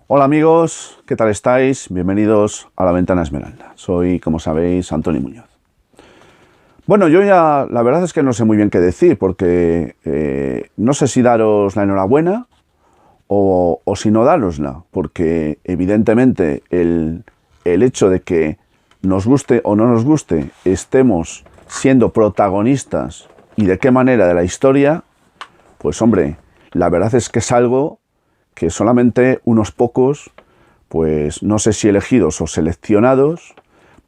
Hola amigos, ¿qué tal estáis? Bienvenidos a La Ventana Esmeralda. Soy, como sabéis, Antonio Muñoz. Bueno, yo ya la verdad es que no sé muy bien qué decir porque no sé si daros la enhorabuena o si no darosla, porque evidentemente el hecho de que nos guste o no nos guste, estemos siendo protagonistas y de qué manera de la historia, pues hombre, la verdad es que es algo que solamente unos pocos, pues no sé si elegidos o seleccionados,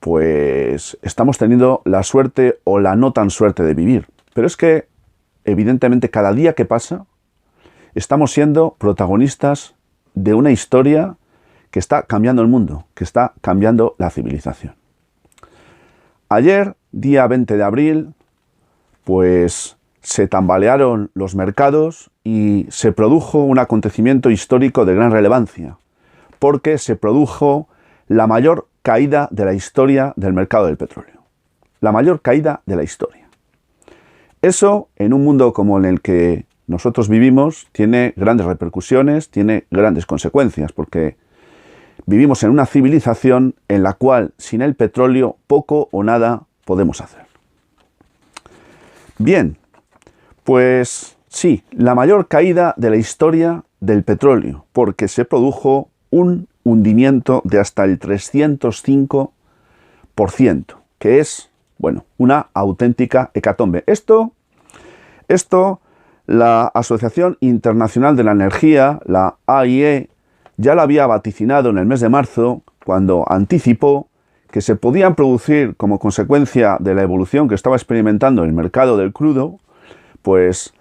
pues estamos teniendo la suerte o la no tan suerte de vivir. Pero es que, evidentemente, cada día que pasa, estamos siendo protagonistas de una historia que está cambiando el mundo, que está cambiando la civilización. Ayer, día 20 de abril, pues se tambalearon los mercados y se produjo un acontecimiento histórico de gran relevancia, porque se produjo la mayor caída de la historia del mercado del petróleo. La mayor caída de la historia. Eso, en un mundo como en el que nosotros vivimos, tiene grandes repercusiones, tiene grandes consecuencias, porque vivimos en una civilización en la cual sin el petróleo poco o nada podemos hacer. Bien, pues sí, la mayor caída de la historia del petróleo, porque se produjo un hundimiento de hasta el 305%, que es, bueno, una auténtica hecatombe. Esto la Asociación Internacional de la Energía, la AIE, ya lo había vaticinado en el mes de marzo, cuando anticipó que se podían producir, como consecuencia de la evolución que estaba experimentando el mercado del crudo, pues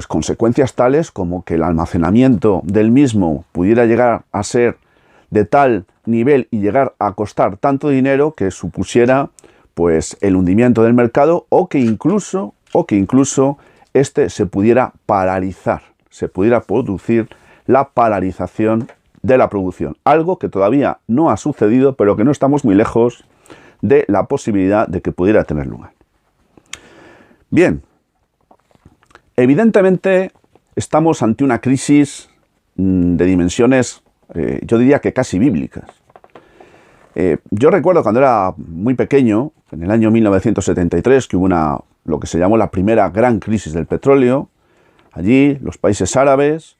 consecuencias tales como que el almacenamiento del mismo pudiera llegar a ser de tal nivel y llegar a costar tanto dinero que supusiera pues el hundimiento del mercado o que incluso este se pudiera paralizar, se pudiera producir la paralización de la producción, algo que todavía no ha sucedido, pero que no estamos muy lejos de la posibilidad de que pudiera tener lugar. Bien, evidentemente estamos ante una crisis de dimensiones, yo diría que casi bíblicas. Yo recuerdo cuando era muy pequeño, en el año 1973, que hubo lo que se llamó la primera gran crisis del petróleo. Allí los países árabes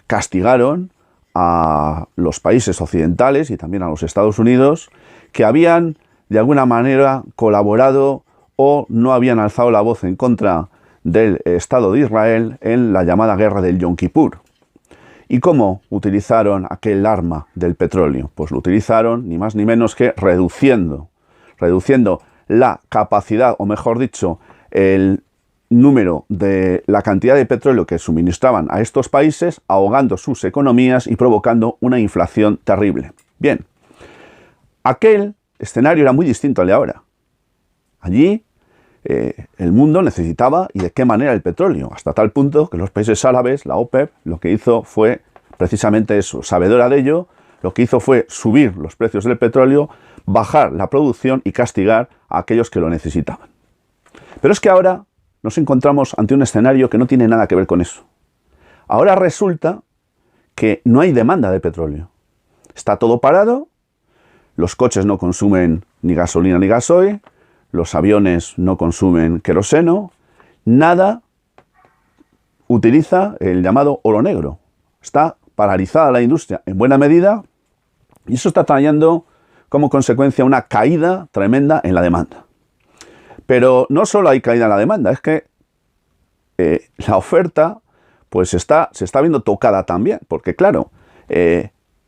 castigaron a los países occidentales y también a los Estados Unidos que habían de alguna manera colaborado o no habían alzado la voz en contra del Estado de Israel en la llamada guerra del Yom Kippur. ¿Y cómo utilizaron aquel arma del petróleo? Pues lo utilizaron ni más ni menos que reduciendo la capacidad, o mejor dicho, el número de la cantidad de petróleo que suministraban a estos países, ahogando sus economías y provocando una inflación terrible. Bien, aquel escenario era muy distinto al de ahora. Allí el mundo necesitaba, y de qué manera, el petróleo, hasta tal punto que los países árabes, la OPEP, lo que hizo fue precisamente eso, sabedora de ello, lo que hizo fue subir los precios del petróleo, bajar la producción y castigar a aquellos que lo necesitaban. Pero es que ahora nos encontramos ante un escenario que no tiene nada que ver con eso. Ahora resulta que no hay demanda de petróleo. Está todo parado, los coches no consumen ni gasolina ni gasoil, los aviones no consumen queroseno, nada utiliza el llamado oro negro. Está paralizada la industria en buena medida y eso está trayendo como consecuencia una caída tremenda en la demanda. Pero no solo hay caída en la demanda, es que la oferta pues se está viendo tocada también, porque claro,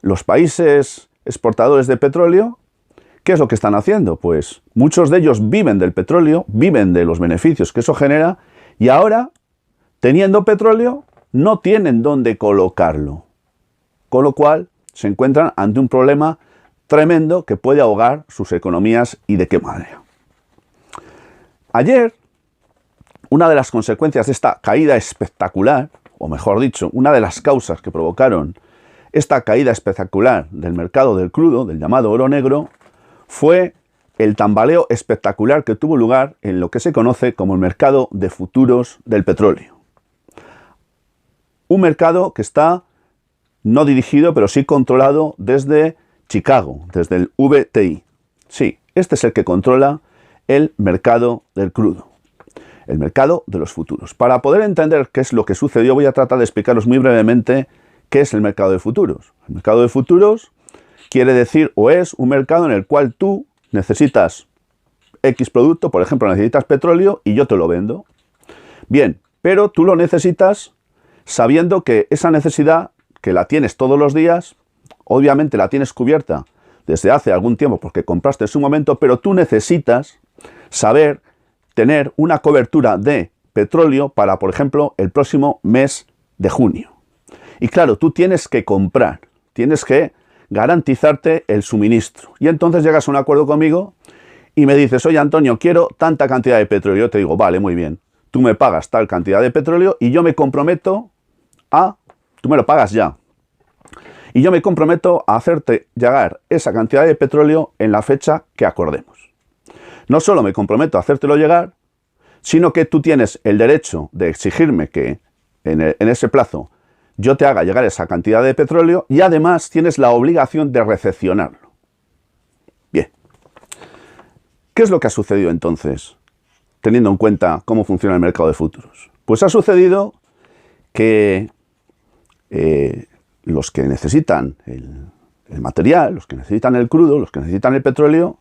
los países exportadores de petróleo, ¿qué es lo que están haciendo? Pues muchos de ellos viven del petróleo, viven de los beneficios que eso genera y ahora, teniendo petróleo, no tienen dónde colocarlo. Con lo cual se encuentran ante un problema tremendo que puede ahogar sus economías y de qué manera. Ayer, una de las consecuencias de esta caída espectacular, o mejor dicho, una de las causas que provocaron esta caída espectacular del mercado del crudo, del llamado oro negro, fue el tambaleo espectacular que tuvo lugar en lo que se conoce como el mercado de futuros del petróleo. Un mercado que está no dirigido, pero sí controlado desde Chicago, desde el VTI. Sí, este es el que controla el mercado del crudo, el mercado de los futuros. Para poder entender qué es lo que sucedió, voy a tratar de explicaros muy brevemente qué es el mercado de futuros. El mercado de futuros quiere decir, o es un mercado en el cual tú necesitas X producto, por ejemplo, necesitas petróleo y yo te lo vendo. Bien, pero tú lo necesitas sabiendo que esa necesidad, que la tienes todos los días, obviamente la tienes cubierta desde hace algún tiempo porque compraste en su momento, pero tú necesitas saber tener una cobertura de petróleo para, por ejemplo, el próximo mes de junio. Y claro, tú tienes que comprar, tienes que garantizarte el suministro. Y entonces llegas a un acuerdo conmigo y me dices, oye Antonio, quiero tanta cantidad de petróleo. Yo te digo, vale, muy bien. Tú me pagas tal cantidad de petróleo y yo me comprometo tú me lo pagas ya. Y yo me comprometo a hacerte llegar esa cantidad de petróleo en la fecha que acordemos. No solo me comprometo a hacértelo llegar, sino que tú tienes el derecho de exigirme que en ese plazo yo te haga llegar esa cantidad de petróleo y además tienes la obligación de recepcionarlo. Bien. ¿Qué es lo que ha sucedido entonces, teniendo en cuenta cómo funciona el mercado de futuros? Pues ha sucedido que los que necesitan el material, los que necesitan el crudo, los que necesitan el petróleo,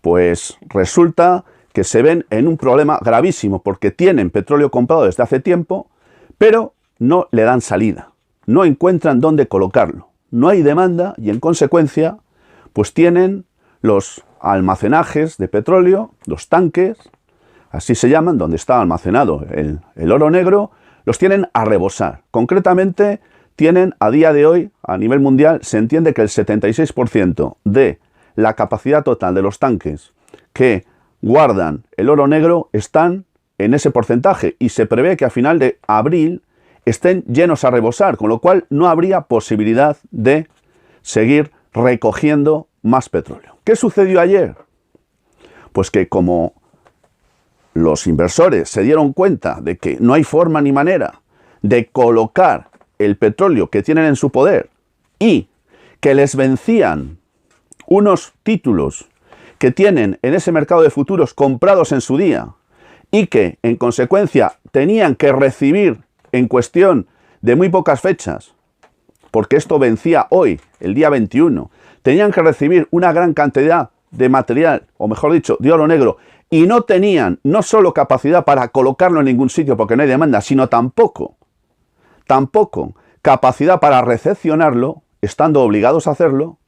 pues resulta que se ven en un problema gravísimo porque tienen petróleo comprado desde hace tiempo, pero no le dan salida, no encuentran dónde colocarlo, no hay demanda y en consecuencia pues tienen los almacenajes de petróleo, los tanques, así se llaman, donde está almacenado el oro negro, los tienen a rebosar. Concretamente tienen a día de hoy, a nivel mundial, se entiende que el 76% de la capacidad total de los tanques que guardan el oro negro están en ese porcentaje y se prevé que a final de abril estén llenos a rebosar, con lo cual no habría posibilidad de seguir recogiendo más petróleo. ¿Qué sucedió ayer? Pues que como los inversores se dieron cuenta de que no hay forma ni manera de colocar el petróleo que tienen en su poder y que les vencían unos títulos que tienen en ese mercado de futuros comprados en su día y que en consecuencia tenían que recibir en cuestión de muy pocas fechas, porque esto vencía hoy, el día 21, tenían que recibir una gran cantidad de material, o mejor dicho, de oro negro, y no tenían no solo capacidad para colocarlo en ningún sitio porque no hay demanda, sino tampoco capacidad para recepcionarlo, estando obligados a hacerlo.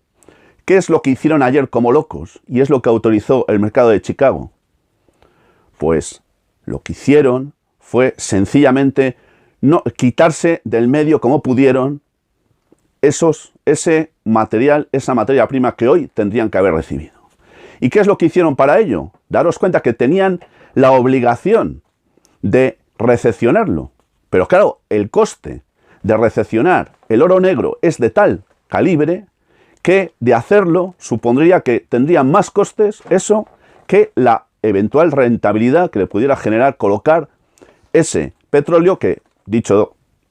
¿Qué es lo que hicieron ayer como locos? Y es lo que autorizó el mercado de Chicago. Pues lo que hicieron fue sencillamente no quitarse del medio como pudieron ese material, esa materia prima que hoy tendrían que haber recibido. ¿Y qué es lo que hicieron para ello? Daros cuenta que tenían la obligación de recepcionarlo. Pero claro, el coste de recepcionar el oro negro es de tal calibre que de hacerlo supondría que tendrían más costes eso que la eventual rentabilidad que le pudiera generar colocar ese petróleo que,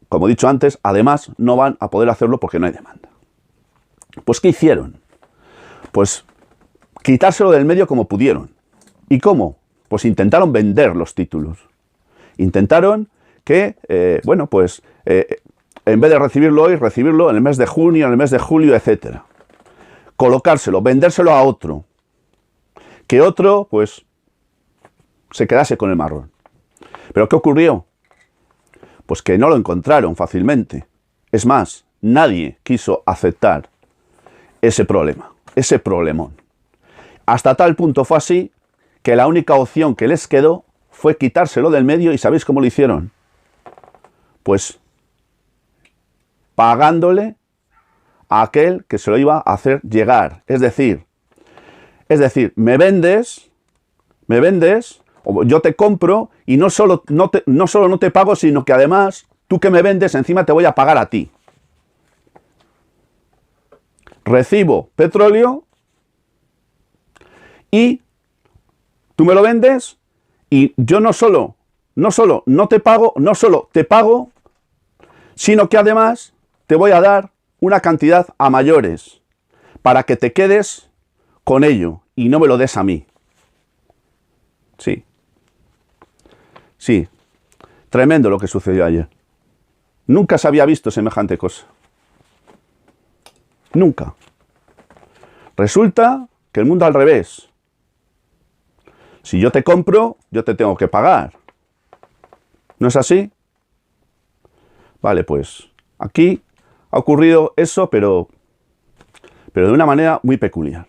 como he dicho antes, además no van a poder hacerlo porque no hay demanda. Pues ¿qué hicieron? Pues quitárselo del medio como pudieron. ¿Y cómo? Pues intentaron vender los títulos. Intentaron que, en vez de recibirlo hoy, recibirlo en el mes de junio, en el mes de julio, etc. Colocárselo, vendérselo a otro. Que otro, pues, se quedase con el marrón. ¿Pero qué ocurrió? Pues que no lo encontraron fácilmente. Es más, nadie quiso aceptar ese problema, ese problemón. Hasta tal punto fue así que la única opción que les quedó fue quitárselo del medio. ¿Y sabéis cómo lo hicieron? Pues pagándole a aquel que se lo iba a hacer llegar. Es decir, me vendes, o yo te compro y no solo no te pago, sino que además tú que me vendes encima te voy a pagar a ti. Recibo petróleo y tú me lo vendes y yo no solo te pago, sino que además te voy a dar una cantidad a mayores para que te quedes con ello y no me lo des a mí. Sí. Sí. Tremendo lo que sucedió ayer. Nunca se había visto semejante cosa. Nunca. Resulta que el mundo al revés. Si yo te compro, yo te tengo que pagar. ¿No es así? Vale, pues aquí ha ocurrido eso, pero de una manera muy peculiar.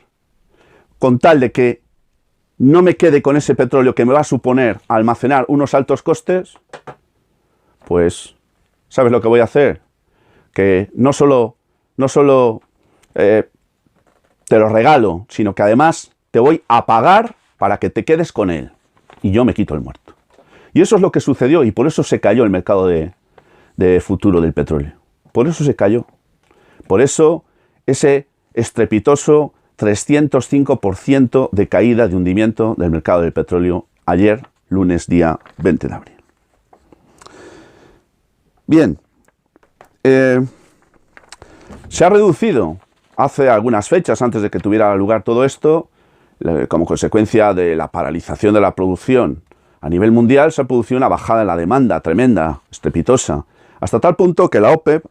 Con tal de que no me quede con ese petróleo que me va a suponer almacenar unos altos costes, pues, ¿sabes lo que voy a hacer? Que no solo te lo regalo, sino que además te voy a pagar para que te quedes con él. Y yo me quito el muerto. Y eso es lo que sucedió y por eso se cayó el mercado de futuro del petróleo. Por eso se cayó. Por eso ese estrepitoso 305% de caída, de hundimiento del mercado del petróleo ayer, lunes día 20 de abril. Bien, se ha reducido hace algunas fechas, antes de que tuviera lugar todo esto, como consecuencia de la paralización de la producción a nivel mundial, se ha producido una bajada en la demanda tremenda, estrepitosa, hasta tal punto que la OPEP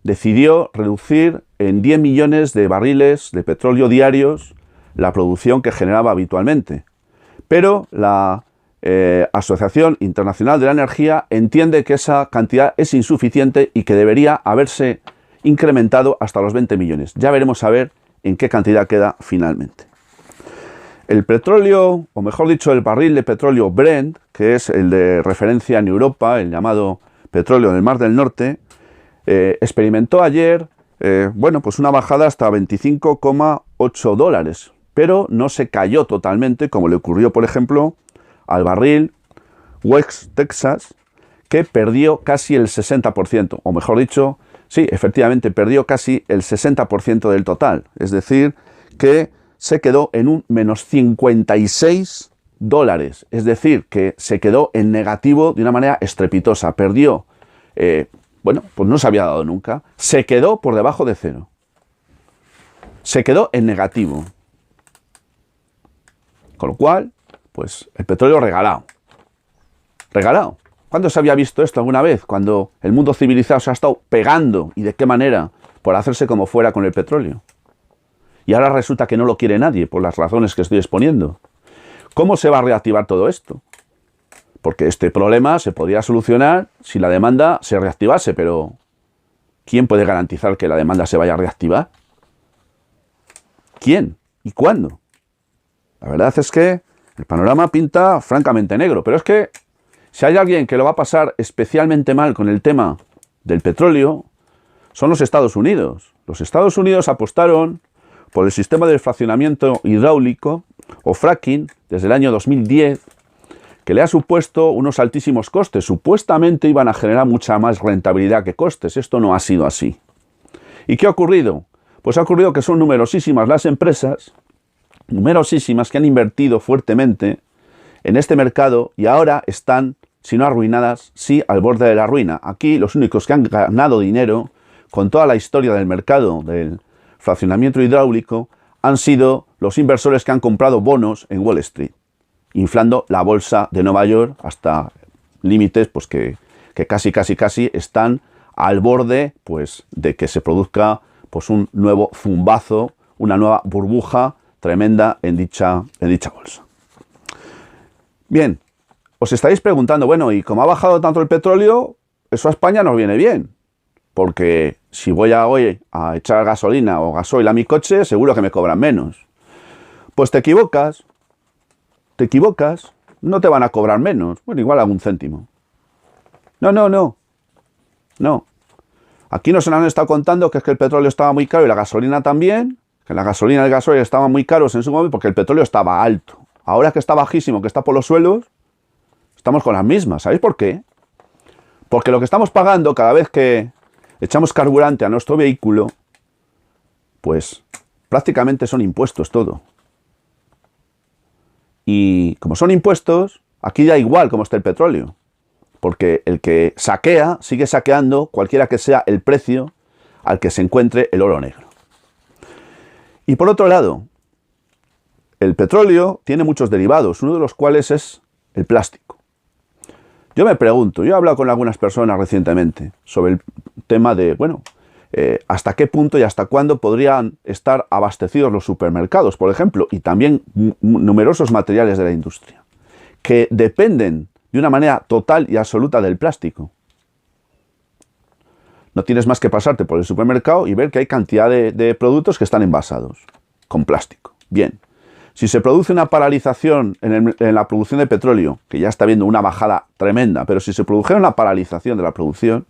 decidió reducir en 10 millones de barriles de petróleo diarios la producción que generaba habitualmente. Pero la Asociación Internacional de la Energía entiende que esa cantidad es insuficiente y que debería haberse incrementado hasta los 20 millones. Ya veremos a ver en qué cantidad queda finalmente. El petróleo, o mejor dicho, el barril de petróleo Brent, que es el de referencia en Europa, el llamado petróleo del Mar del Norte, experimentó ayer, pues una bajada hasta 25,8 dólares, pero no se cayó totalmente, como le ocurrió, por ejemplo, al barril West Texas, que perdió casi el 60%, o mejor dicho, sí, efectivamente, perdió casi el 60% del total, es decir, que se quedó en un menos 56 dólares, es decir, que se quedó en negativo de una manera estrepitosa, perdió, pues no se había dado nunca, se quedó por debajo de cero, se quedó en negativo, con lo cual, pues el petróleo regalado, regalado. ¿Cuándo se había visto esto alguna vez? Cuando el mundo civilizado se ha estado pegando, y de qué manera, por hacerse como fuera con el petróleo. Y ahora resulta que no lo quiere nadie, por las razones que estoy exponiendo. ¿Cómo se va a reactivar todo esto? Porque este problema se podría solucionar si la demanda se reactivase, pero ¿quién puede garantizar que la demanda se vaya a reactivar? ¿Quién? ¿Y cuándo? La verdad es que el panorama pinta francamente negro, pero es que si hay alguien que lo va a pasar especialmente mal con el tema del petróleo, son los Estados Unidos. Los Estados Unidos apostaron por el sistema de fraccionamiento hidráulico o fracking desde el año 2010, que le ha supuesto unos altísimos costes. Supuestamente iban a generar mucha más rentabilidad que costes. Esto no ha sido así. ¿Y qué ha ocurrido? Pues ha ocurrido que son numerosísimas las empresas, numerosísimas, que han invertido fuertemente en este mercado y ahora están, si no arruinadas, sí al borde de la ruina. Aquí los únicos que han ganado dinero con toda la historia del mercado del fraccionamiento hidráulico han sido los inversores que han comprado bonos en Wall Street, inflando la bolsa de Nueva York hasta límites pues que casi están al borde pues de que se produzca pues un nuevo zumbazo, una nueva burbuja tremenda en dicha bolsa. Bien, os estáis preguntando, bueno, y como ha bajado tanto el petróleo, eso a España nos viene bien, porque si voy hoy a echar gasolina o gasoil a mi coche, seguro que me cobran menos. Pues te equivocas, no te van a cobrar menos, bueno, igual algún céntimo. No. Aquí nos han estado contando que es que el petróleo estaba muy caro y la gasolina también, que la gasolina y el gasoil estaban muy caros en su momento porque el petróleo estaba alto. Ahora que está bajísimo, que está por los suelos, estamos con las mismas. ¿Sabéis por qué? Porque lo que estamos pagando cada vez que echamos carburante a nuestro vehículo, pues prácticamente son impuestos todo. Y como son impuestos, aquí da igual cómo está el petróleo. Porque el que saquea, sigue saqueando, cualquiera que sea el precio al que se encuentre el oro negro. Y por otro lado, el petróleo tiene muchos derivados, uno de los cuales es el plástico. Yo me pregunto, yo he hablado con algunas personas recientemente sobre el tema de, bueno, hasta qué punto y hasta cuándo podrían estar abastecidos los supermercados, por ejemplo, y también numerosos materiales de la industria, que dependen de una manera total y absoluta del plástico. No tienes más que pasarte por el supermercado y ver que hay cantidad de productos que están envasados con plástico. Bien, si se produce una paralización en la producción de petróleo, que ya está habiendo una bajada tremenda, pero si se produjera una paralización de la producción,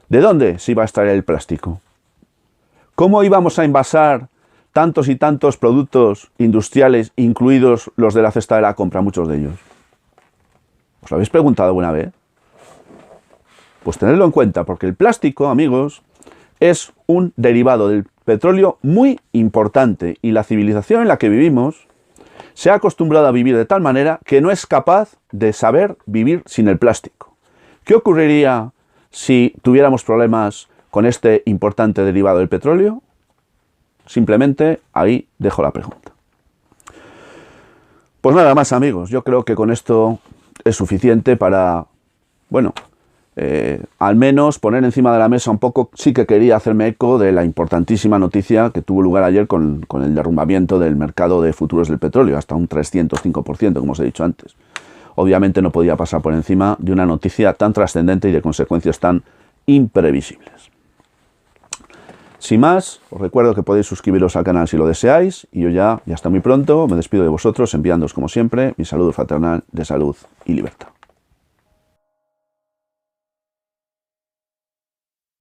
¿de dónde se iba a extraer el plástico? ¿Cómo íbamos a envasar tantos y tantos productos industriales, incluidos los de la cesta de la compra, muchos de ellos? ¿Os lo habéis preguntado alguna vez? Pues tenedlo en cuenta, porque el plástico, amigos, es un derivado del petróleo muy importante y la civilización en la que vivimos se ha acostumbrado a vivir de tal manera que no es capaz de saber vivir sin el plástico. ¿Qué ocurriría si tuviéramos problemas con este importante derivado del petróleo? Simplemente ahí dejo la pregunta. Pues nada más, amigos, yo creo que con esto es suficiente para, bueno, al menos poner encima de la mesa un poco. Sí que quería hacerme eco de la importantísima noticia que tuvo lugar ayer con el derrumbamiento del mercado de futuros del petróleo, hasta un 305%, como os he dicho antes. Obviamente no podía pasar por encima de una noticia tan trascendente y de consecuencias tan imprevisibles. Sin más, os recuerdo que podéis suscribiros al canal si lo deseáis, y yo ya, y hasta muy pronto, me despido de vosotros enviándoos como siempre mi saludo fraternal de salud y libertad.